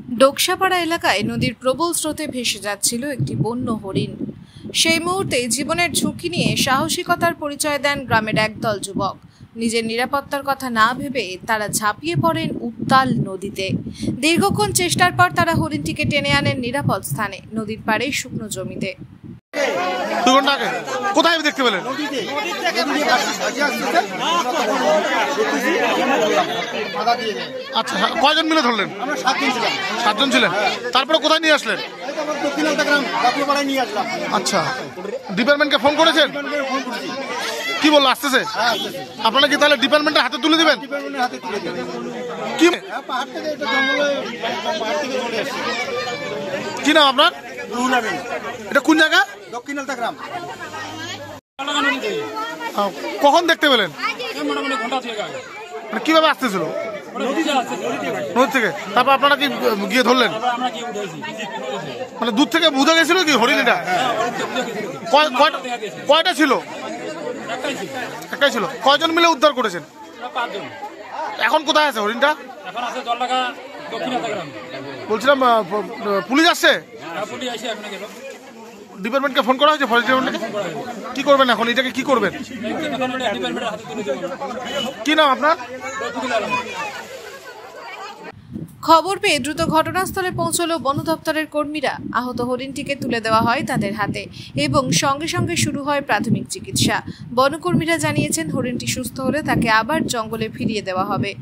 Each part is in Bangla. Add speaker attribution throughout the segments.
Speaker 1: ডোকসাপাড়া এলাকায় নদীর প্রবল স্রোতে ভেসে যাচ্ছিল একটি বন্য হরিণ। সেই মুহূর্তে জীবনের ঝুঁকি নিয়ে সাহসিকতার পরিচয় দেন গ্রামের একদল যুবক। নিজের নিরাপত্তার কথা না ভেবে তারা ঝাঁপিয়ে পড়েন উত্তাল নদীতে। দীর্ঘক্ষণ চেষ্টার পর তারা হরিণটিকে টেনে আনেন নিরাপদ স্থানে, নদীর পাড়ে শুকনো জমিতে।
Speaker 2: কোথায় দেখতে পেলেন? আচ্ছা, কয়জন মিলে ধরলেন? 7 জন ছিলেন। তারপরে কোথায় নিয়ে আসলেন? আচ্ছা, ডিপার্টমেন্টকে ফোন করেছেন? কি বললো, আসতেছে? আপনারা কি তাহলে ডিপার্টমেন্টের হাতে তুলে দিবেন? কি নাম আপনার? এটা কোন জায়গা?
Speaker 3: দক্ষিণ গ্রাম।
Speaker 2: কখন দেখতে পেলেন? কিভাবে আসতেছিল? নদী থেকে। তারপর আপনারা কি গিয়ে ধরলেন? মানে দূর থেকে বুঝে গেছিল কি হরিণ এটা? কয়টা ছিল? একটাই ছিল। কয়জন মিলে উদ্ধার করেছেন? এখন কোথায় আছে হরিণটা? বলছিলাম পুলিশ আসছে? ডিপার্টমেন্টকে ফোন করা হয়েছে? ফরেস্ট ডিপার্টমেন্টকে কি করবেন এখন? এটাকে কি করবেন? কি নাম আপনার?
Speaker 1: খবর পেয়ে দ্রুত ঘটনাস্থলে পৌঁছল বন দপ্তরের কর্মীরা। আহত হরিণটিকে তুলে দেওয়া হয় তাদের হাতে এবং সঙ্গে সঙ্গে শুরু হয় প্রাথমিক চিকিৎসা। বনকর্মীরা জানিয়েছেন, হরিণটি সুস্থ হলে তাকে আবার জঙ্গলে ফিরিয়ে দেওয়া হবে।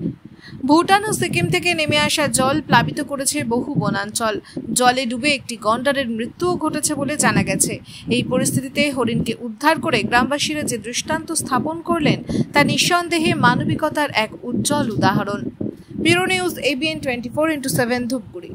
Speaker 1: ভুটান ও সিকিম থেকে নেমে আসা জল প্লাবিত করেছে বহু বনাঞ্চল। জলে ডুবে একটি গন্ডারের মৃত্যুও ঘটেছে বলে জানা গেছে। এই পরিস্থিতিতে হরিণকে উদ্ধার করে গ্রামবাসীরা যে দৃষ্টান্ত স্থাপন করলেন তা নিঃসন্দেহে মানবিকতার এক উজ্জ্বল উদাহরণ। Bureau news ABN 24/7 Dhupguri.